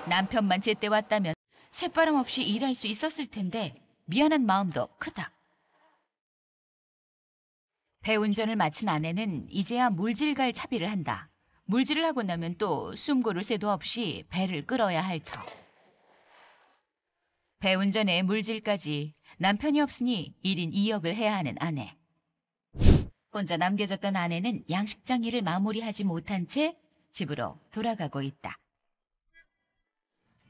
남편만 제때 왔다면 새바람 없이 일할 수 있었을 텐데 미안한 마음도 크다. 배 운전을 마친 아내는 이제야 물질 갈 차비를 한다. 물질을 하고 나면 또 숨고를 새도 없이 배를 끌어야 할 터. 배 운전에 물질까지 남편이 없으니 1인 2역을 해야 하는 아내. 혼자 남겨졌던 아내는 양식장 일을 마무리하지 못한 채 집으로 돌아가고 있다.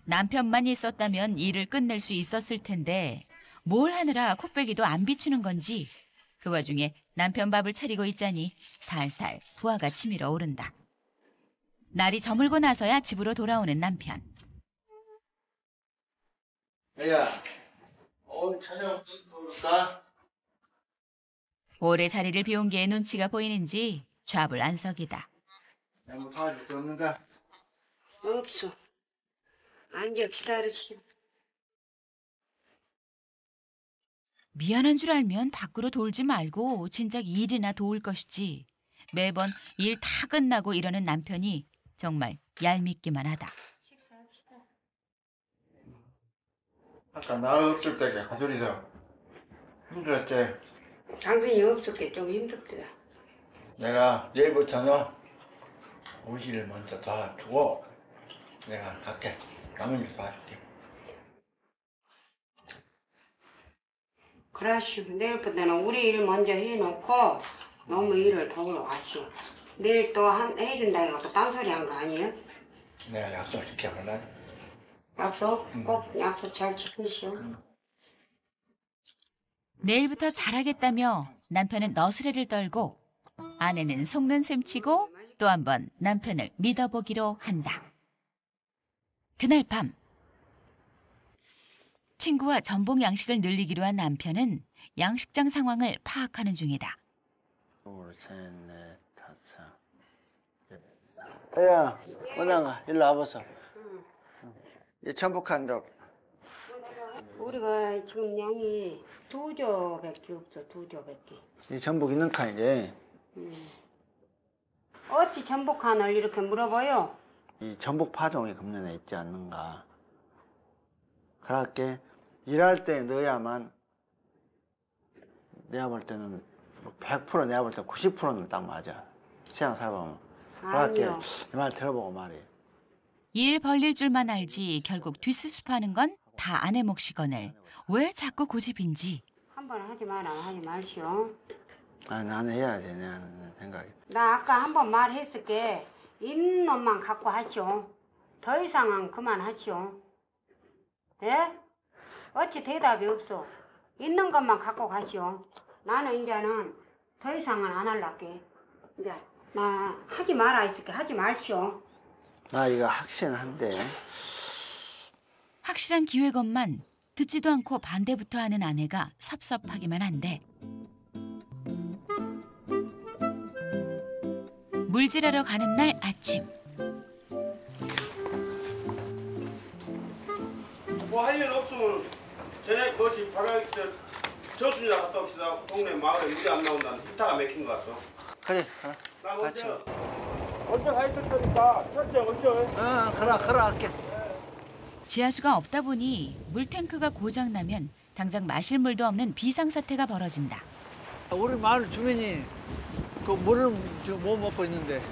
남편만 있었다면 일을 끝낼 수 있었을 텐데 뭘 하느라 콧배기도 안 비추는 건지 그 와중에 남편 밥을 차리고 있자니 살살 부하가 치밀어 오른다. 날이 저물고 나서야 집으로 돌아오는 남편. 야, 오늘 저녁 먹을까? 오래 자리를 비운 게 눈치가 보이는지 좌불 안석이다. 내가 뭐 도와줄 게 없는가? 없어. 앉아 기다리시. 미안한 줄 알면 밖으로 돌지 말고 진작 일이나 도울 것이지. 매번 일 다 끝나고 이러는 남편이 정말 얄밉기만 하다. 아까 나 없을 때 가족이서 힘들었지? 당신이 없었게 좀 힘들더라. 내가 내일부터는 우시를 먼저 도와주고 내가 갈게. 남은 일 봐줄게. 그러시고 내일부터는 우리 일 먼저 해놓고 너무 일을 도우러 가시오. 내일 또 해준다 해갖고 딴소리 한 거 아니에요? 내가 약속 지켜볼래? 약속? 꼭 약속 잘 지키시오. 내일부터 잘하겠다며 남편은 너스레를 떨고 아내는 속는 셈 치고 또 한 번 남편을 믿어보기로 한다. 그날 밤 친구와 전복 양식을 늘리기로 한 남편은 양식장 상황을 파악하는 중이다. 둘, 셋, 넷, 다섯. 야, 원장아, 일로 와보소. 이 전복한 적. 우리가 지금 양이 2조밖에 없어. 2조밖에. 이 전복 있는 칸이지. 어찌 전복한을 이렇게 물어봐요? 이 전복 파종이 금년에 있지 않는가. 그렇게 일할 때 넣어야만 내가 볼 때는 100% 내가 볼 때 90%는 딱 맞아. 시장 살아보면. 그렇게 이 말 들어보고 말이에요. 일 벌릴 줄만 알지 결국 뒷수습하는 건 다 아내 몫이거늘 왜 자꾸 고집인지. 한 번 하지 마라. 하지 말시오. 아, 나는 해야지. 내 생각이. 나 아까 한 번 말했을게. 있는 놈만 갖고 하시오. 더 이상은 그만하시오. 예? 어찌 대답이 없어. 있는 것만 갖고 가시오. 나는 이제는 더 이상은 안 할랄게. 이제 나 하지 마라 했을게. 하지 말시오. 나 이거 확신한데. 확실한 기획업만 듣지도 않고 반대부터 하는 아내가 섭섭하기만 한데. 물질하러 가는 날 아침. 뭐 할 일 없으면 전에 그것이 바로 저수지나 갔다 옵시다. 동네 마을에 물이 안 나온다는 히터가 막힌 거 같소. 그래, 나 같이. 먼저 가 있을 테니까 천천히 먼저. 그래, 할게. 지하수가 없다 보니 물탱크가 고장나면 당장 마실 물도 없는 비상사태가 벌어진다. 우리 마을 주민이 그 물을 지금 못 먹고 있는데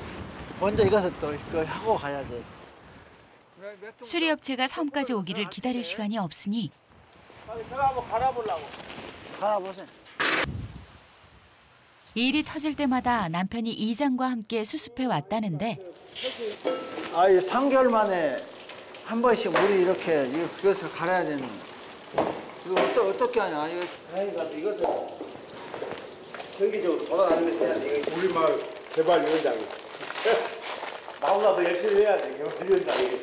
먼저 이것을 또 이거 하고 가야 돼. 수리업체가 섬까지 오기를 기다릴 시간이 없으니 제가 한번 갈아보려고. 갈아보세요. 일이 터질 때마다 남편이 이장과 함께 수습해 왔다는데 아, 이 3개월 만에 한 번씩 물이 이렇게 이것을 갈아야 되는. 이거 어떻게 하냐? 이거. 아이가 이것을 정기적으로 돌아다니면서 해야 돼. 이거 우리 마을 개발위원장이. 나보다 열심히 해야 돼. 개발위원장이.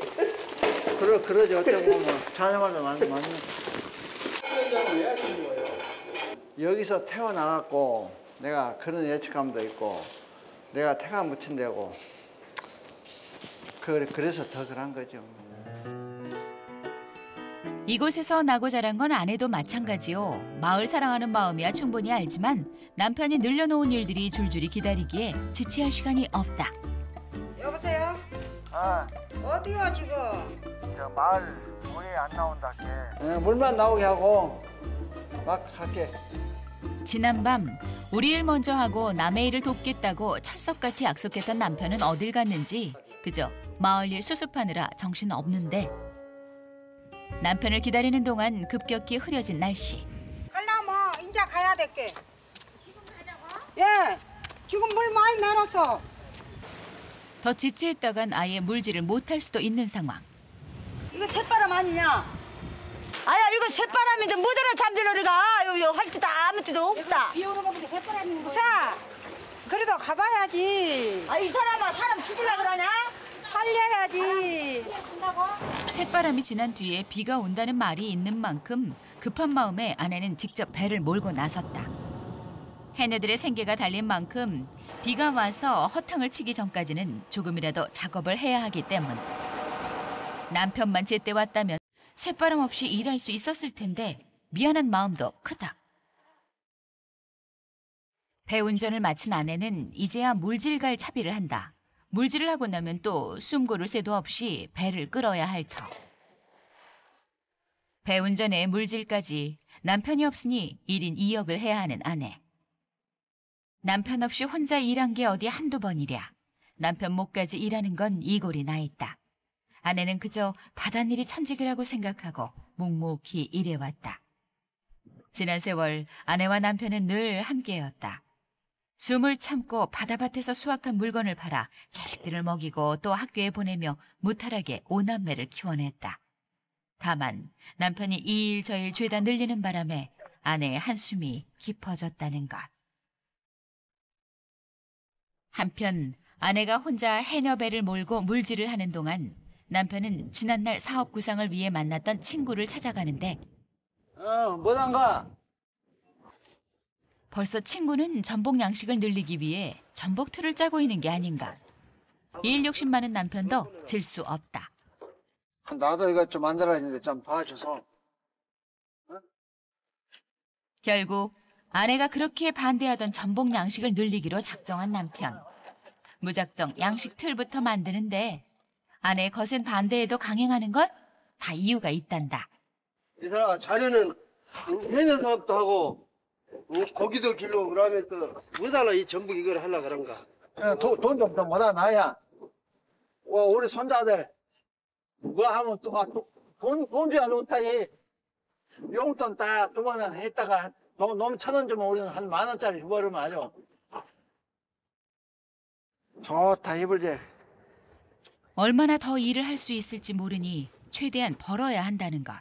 그러지. 어떻게 보면 자녀말도 맞네. 위원장을 왜 하시는 거예요? 여기서 태어나갖고 내가 그런 예측감도 있고 내가 태가 묻힌다고 그래서 더 그런 거죠. 이곳에서 나고 자란 건 아내도 마찬가지요. 마을 사랑하는 마음이야 충분히 알지만 남편이 늘려놓은 일들이 줄줄이 기다리기에 지체할 시간이 없다. 여보세요? 아, 어디요 지금? 저 마을 물에 안 나온다 게. 물만 나오게 하고 막 갈게. 지난밤 우리 일 먼저 하고 남의 일을 돕겠다고 철석같이 약속했던 남편은 어딜 갔는지 그저 마을 일 수습하느라 정신 없는데 남편을 기다리는 동안 급격히 흐려진 날씨. 갈라면 이제 가야 될게. 지금 가자고? 예. 지금 물 많이 내놨어. 더 지체했다간 아예 물질을 못할 수도 있는 상황. 이거 새바람 아니냐? 아야 이거 새바람인데 뭐더러 잠들어 우리가 여기 할 때도 아무 때도 없다. 비 오는 거보다 햇바람인 거. 사. 그래도 가봐야지. 아 이 사람아 사람 죽을라 그러냐? 살려야지. 새바람이 지난 뒤에 비가 온다는 말이 있는 만큼 급한 마음에 아내는 직접 배를 몰고 나섰다. 해녀들의 생계가 달린 만큼 비가 와서 허탕을 치기 전까지는 조금이라도 작업을 해야 하기 때문. 남편만 제때 왔다면 새바람 없이 일할 수 있었을 텐데 미안한 마음도 크다. 배 운전을 마친 아내는 이제야 물질 갈 차비를 한다. 물질을 하고 나면 또 숨고를 새도 없이 배를 끌어야 할 터. 배 운전에 물질까지 남편이 없으니 1인 2역을 해야 하는 아내. 남편 없이 혼자 일한 게 어디 한두 번이랴. 남편 목까지 일하는 건 이골이 나 있다. 아내는 그저 바닷일이 천직이라고 생각하고 묵묵히 일해왔다. 지난 세월 아내와 남편은 늘 함께였다. 숨을 참고 바다밭에서 수확한 물건을 팔아 자식들을 먹이고 또 학교에 보내며 무탈하게 5남매를 키워냈다. 다만 남편이 이 일 저 일 죄다 늘리는 바람에 아내의 한숨이 깊어졌다는 것. 한편 아내가 혼자 해녀배를 몰고 물질을 하는 동안 남편은 지난날 사업 구상을 위해 만났던 친구를 찾아가는데 뭐단가? 벌써 친구는 전복 양식을 늘리기 위해 전복틀을 짜고 있는 게 아닌가. 일 욕심 많은 남편도 질 수 없다. 나도 이거 좀 만들어야겠는데 좀 도와줘서. 결국 아내가 그렇게 반대하던 전복 양식을 늘리기로 작정한 남편. 무작정 양식 틀부터 만드는데 아내의 거센 반대에도 강행하는 건 다 이유가 있단다. 이 사람 자네는 해녀 사업도 하고 고기도 길러 그러면서 왜 달라 이 전북 이걸 하려 그런가? 돈 좀 뭐다 나야. 우리 손자들 뭐 하면 돈 줘야 못하니 용돈 딱 2만 원 했다가 놈 1,000원 주면 우리는 한 10,000원짜리 주버리면 아주 좋다 이불제. 얼마나 더 일을 할 수 있을지 모르니 최대한 벌어야 한다는 것.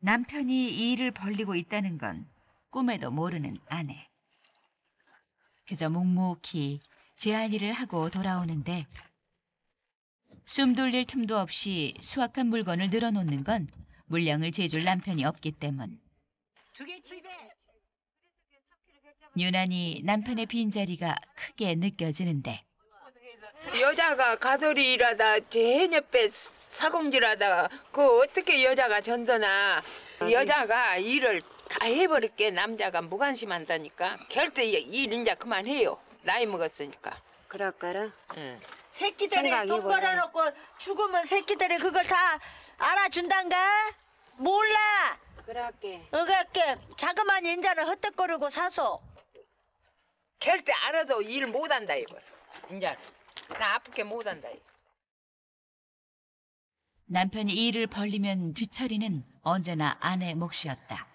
남편이 이 일을 벌리고 있다는 건 꿈에도 모르는 아내. 그저 묵묵히 제 할 일을 하고 돌아오는데 숨 돌릴 틈도 없이 수확한 물건을 늘어놓는 건 물량을 재줄 남편이 없기 때문. 2개 700. 유난히 남편의 빈자리가 크게 느껴지는데 여자가 가돌이 일하다 제 해녀배 사공질하다가 그 어떻게 여자가 전도나. 여자가 일을 다 해버릴게 남자가 무관심한다니까. 결대 일 이제 그만해요. 나이 먹었으니까. 그럴까라? 응. 새끼들이 돈 생각해보라. 벌어놓고 죽으면 새끼들이 그걸 다 알아준단가? 몰라. 그럴게. 어떻게 자그마한 인자를 헛떡거리고 사소. 결대 알아도 일 못한다 이거. 이제 나 아프게 못한다 이거. 남편이 일을 벌리면 뒤처리는 언제나 아내 몫이었다.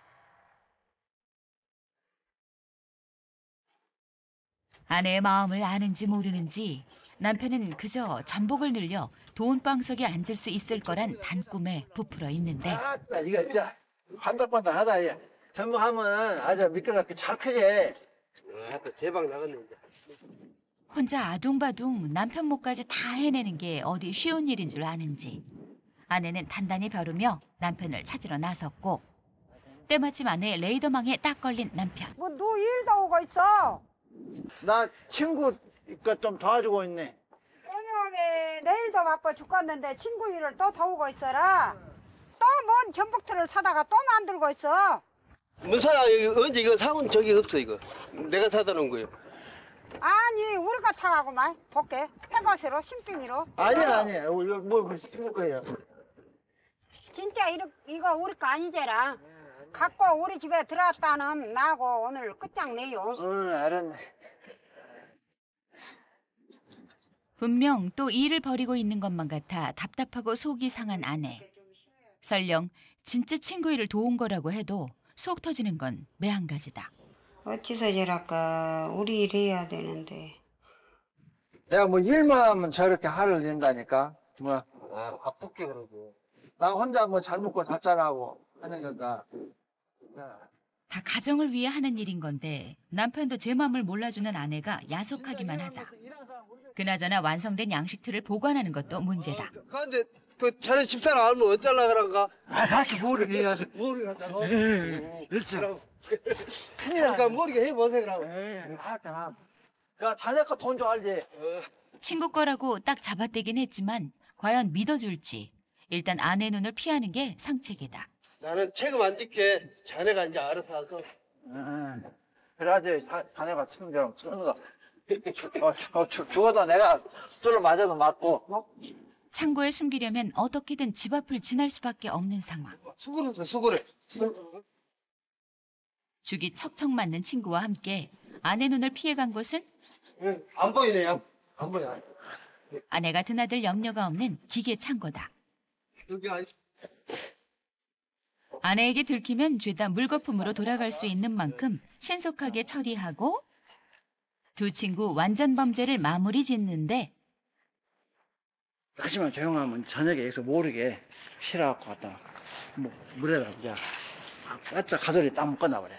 아내의 마음을 아는지 모르는지 남편은 그저 전복을 늘려 돈방석에 앉을 수 있을 거란 단꿈에 부풀어 있는데 아따 이거 진짜 한덕반덕하다. 얘. 전복하면 아주 미끄럽게 잘 크지. 또 대박 나갔네 이제. 혼자 아둥바둥 남편 목까지 다 해내는 게 어디 쉬운 일인 줄 아는지 아내는 단단히 벼르며 남편을 찾으러 나섰고 때마침 아내의 레이더망에 딱 걸린 남편. 뭐 너 일도 오고 있어. 나 친구 이거 좀 도와주고 있네. 왜냐면 내일도 바빠 죽겠는데 친구 일을 또 도우고 있어라. 또 뭔 전복틀을 사다가 또 만들고 있어. 무사야 여기 언제 이거 사온 적이 없어 이거. 내가 사다 놓은 거예요. 아니 우리가 타가고 말 볼게 해것으로 신빙이로. 아니야. 이거 뭐 시킬 거예요. 진짜 이거 우리 거 아니잖아. 갖고 우리 집에 들어왔다는 나하고 오늘 끝장내요. 알았네. 분명 또 일을 벌이고 있는 것만 같아 답답하고 속이 상한 아내. 설령 진짜 친구 일을 도운 거라고 해도 속 터지는 건 매한가지다. 어찌서 저랄까 우리 일 해야 되는데. 내가 뭐 일만 하면 저렇게 화를 낸다니까. 뭐 바쁘게 그러고. 나 혼자 뭐 잘 먹고 잘 자라고 하는 건가. 다 가정을 위해 하는 일인 건데 남편도 제 맘을 몰라주는 아내가 야속하기만 하다. 그나저나 완성된 양식틀을 보관하는 것도 문제다. 근데 그 자네 집사람 알면 어쩌려 그런가? 이렇게 모르게 해서. 그러니까 모르게 해보세요 그러면. 야, 자네 거 돈 줄 알지? 친구 거라고 딱 잡아떼긴 했지만 과연 믿어줄지 일단 아내 눈을 피하는 게 상책이다. 나는 책임 안 질게. 자네가 이제 알아서 하고. 그래야지 자네가 친구처럼 쓰는 거. 죽어도 내가 술을 맞아도 맞고. 창고에 숨기려면 어떻게든 집 앞을 지날 수밖에 없는 상황. 수고래. 죽이 척척 맞는 친구와 함께 아내 눈을 피해간 곳은 안 보이네요. 안 보여. 아내가 드나들 염려가 없는 기계 창고다. 여기 아니. 아내에게 들키면 죄다 물거품으로 돌아갈 수 있는 만큼 신속하게 처리하고 두 친구 완전 범죄를 마무리 짓는데 하지만 조용하면 저녁에 여기서 모르게 실어갖고 갔다. 물에다 그냥 살짝 가소리 딱 묶어놔버려.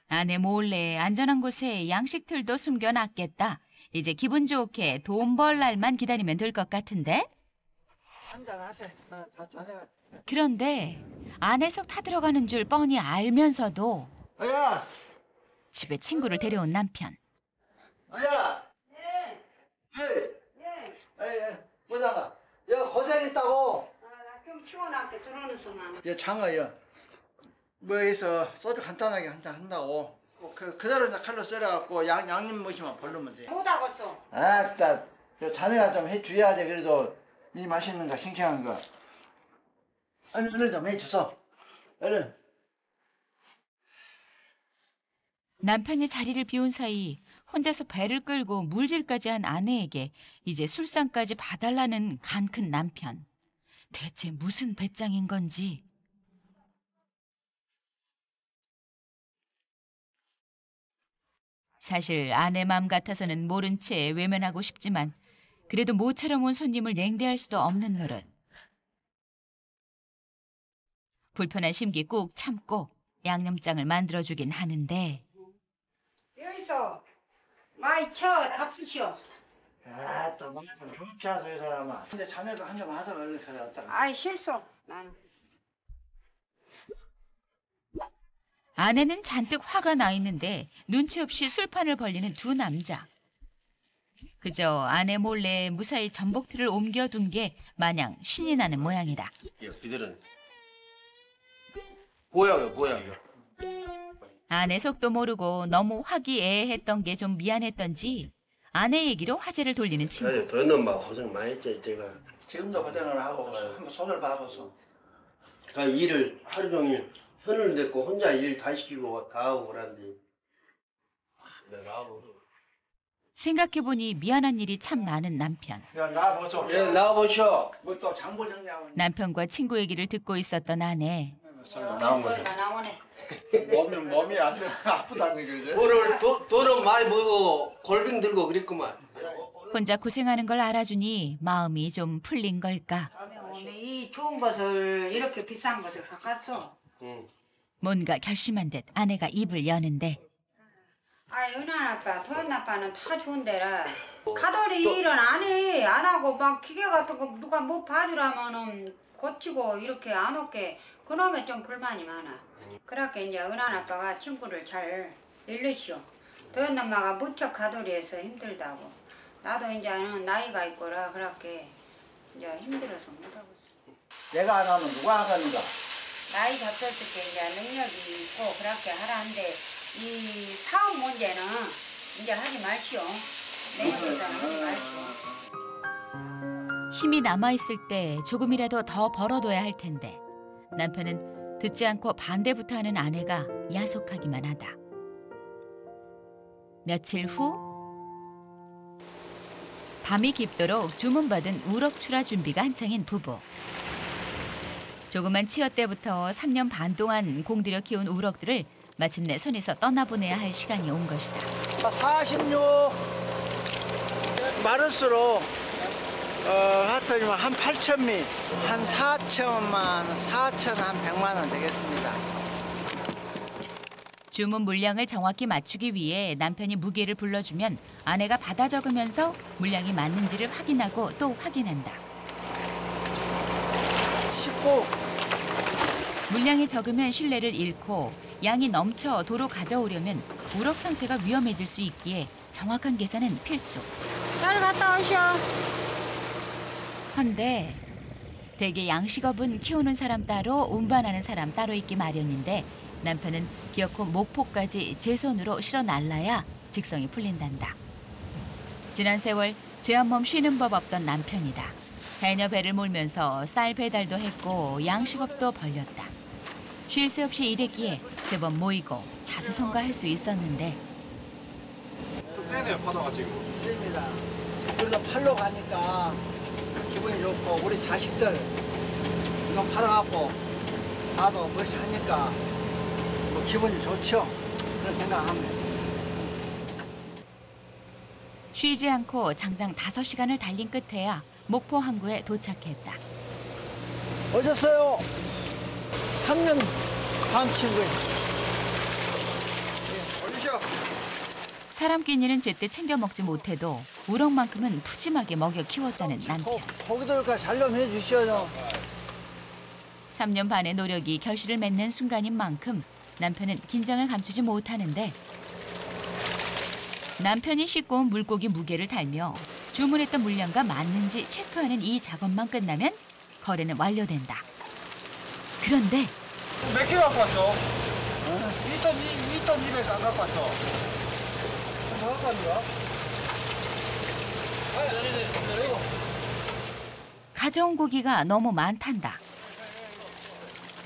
아내 몰래 안전한 곳에 양식틀도 숨겨놨겠다. 이제 기분 좋게 돈 벌 날만 기다리면 될 것 같은데? 한잔 하세요. 자네가. 그런데 아내 속 타들어가는 줄 뻔히 알면서도 야! 집에 친구를 데려온 남편. 야! 네. 에이, 보자가. 야, 고생했다고. 좀 피곤하게 들어오는 수만. 얘 장어요. 뭐해서 소주 간단하게 한잔 한다고. 그대로 이제 칼로 썰어갖고 양념 무시만 벌르면 돼. 못하겠어. 아따, 자네가 좀 해줘야지. 그래도 이 맛있는 거, 싱싱한 거. 얼른 좀 해주소. 얼른. 남편이 자리를 비운 사이 혼자서 배를 끌고 물질까지 한 아내에게 이제 술상까지 봐달라는 간 큰 남편. 대체 무슨 배짱인 건지. 사실 아내 맘 같아서는 모른 채 외면하고 싶지만 그래도 모처럼 온 손님을 냉대할 수도 없는 노릇. 불편한 심기 꾹 참고 양념장을 만들어주긴 하는데 여기서 많이 쳐 잡수시오. 아따, 좀 좋지 않소, 이 사람아. 근데 자네도 한 점 하서 얼른 가져왔다가. 아이 실수. 나는. 아내는 잔뜩 화가 나 있는데 눈치 없이 술판을 벌리는 두 남자. 그저 아내 몰래 무사히 전복틀을 옮겨둔 게 마냥 신이 나는 모양이다. 이들은 뭐야. 아내 속도 모르고 너무 화기애애했던 게 좀 미안했던지 아내 얘기로 화제를 돌리는 친구. 너는 막 고생 많이 했지 제가. 지금도 고생을 하고 한번 손을 봐보소. 나 일을 하루 종일 손을 댔고 혼자 일 다 시키고 다 하고 그런데 내가 하고. 생각해보니 미안한 일이 참 많은 남편. 야, 나와보소. 예, 나와보시오. 뭐 또 장볼 정리하고. 남편과 친구 얘기를 듣고 있었던 아내. 나온 거죠. 소리가 나오네. 몸이 안 아프다는 거지. 오늘 돈은 많이 벌고 골빙 들고 그랬구만. 혼자 고생하는 걸 알아주니 마음이 좀 풀린 걸까. 오늘 이 좋은 것을 이렇게 비싼 것을 바꿨어. 응. 뭔가 결심한 듯 아내가 입을 여는데 아이 은한 아빠, 도현 아빠는 다 좋은데라. 가돌이 일은 안 해. 안 하고 막 기계 같은 거 누가 뭐 봐주라면은 고치고 이렇게 안 올게. 그놈에 좀 불만이 많아. 그렇게 이제 은한 아빠가 친구를 잘 일르시오. 도현 엄마가 무척 가돌이해서 힘들다고. 나도 이제는 나이가 있고라 그렇게 이제 힘들어서 못하고 있어. 내가 안 하면 누가 하겠는가? 나이 잡혔을 때 이제 능력이 있고 그렇게 하라는데 이 사업 문제는 이제 하지 마시오. 내년보다는 하지 마시오. 힘이 남아있을 때 조금이라도 더 벌어둬야 할 텐데 남편은 듣지 않고 반대부터 하는 아내가 야속하기만 하다. 며칠 후 밤이 깊도록 주문받은 우럭 출하 준비가 한창인 부부. 조그만 치어 때부터 3년 반 동안 공들여 키운 우럭들을 마침내 손에서 떠나보내야 할 시간이 온 것이다. 46 마르스로 하더니만 한 8,000미, 한 4천만, 4천 한 100만 원 되겠습니다. 주문 물량을 정확히 맞추기 위해 남편이 무게를 불러주면 아내가 받아 적으면서 물량이 맞는지를 확인하고 또 확인한다. 19. 물량이 적으면 신뢰를 잃고 양이 넘쳐 도로 가져오려면 우럭 상태가 위험해질 수 있기에 정확한 계산은 필수. 빨리 갔다 오시오. 헌데 대개 양식업은 키우는 사람 따로 운반하는 사람 따로 있기 마련인데 남편은 기어코 목포까지 제 손으로 실어 날라야 직성이 풀린단다. 지난 세월 죄 한 몸 쉬는 법 없던 남편이다. 해녀 배를 몰면서 쌀 배달도 했고 양식업도 벌렸다. 쉴 새 없이 일했기에 제법 모이고 자수성가할 수 있었는데 좀 세네요, 파도가 지금. 있습니다. 그래서 팔로 가니까 기분이 좋고 우리 자식들 이거 팔아갖고 나도 멋이 하니까 뭐 기분이 좋죠. 그런 생각합니다. 쉬지 않고 장장 5시간을 달린 끝에야 목포 항구에 도착했다. 오셨어요. 3년 반 친구예요. 어디셔? 사람 끼니는 제때 챙겨 먹지 못해도 우럭만큼은 푸짐하게 먹여 키웠다는 남편. 거기도 잘 좀 해주시오. 3년 반의 노력이 결실을 맺는 순간인 만큼 남편은 긴장을 감추지 못하는데 남편이 싣고 온 물고기 무게를 달며 주문했던 물량과 맞는지 체크하는 이 작업만 끝나면 거래는 완료된다. 그런데 몇 킬로 갖고 왔어? 2톤 200 안 갖고 왔어. 더 갖고 왔는가? 가져온 고기가 너무 많단다.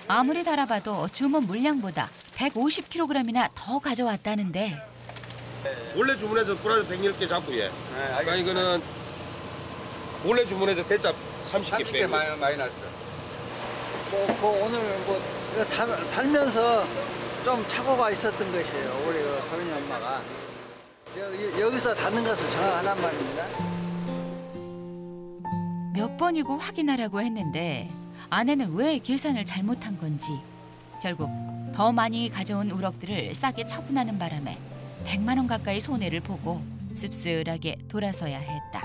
아무리 달아봐도 주문 물량보다 150kg이나 더 가져왔다는데 원래 주문해서 브라질 110개 잡고 얘. 그러니까 이거는 원래 주문해서 대짜 30개 빼고. 많이 났어. 오늘 이거 달면서 좀 착오가 있었던 것이에요. 우리 도윤이 엄마가. 여기서 닿는 것은 정확하단 말입니다. 몇 번이고 확인하라고 했는데 아내는 왜 계산을 잘못한 건지 결국 더 많이 가져온 우럭들을 싸게 처분하는 바람에 100만 원 가까이 손해를 보고 씁쓸하게 돌아서야 했다.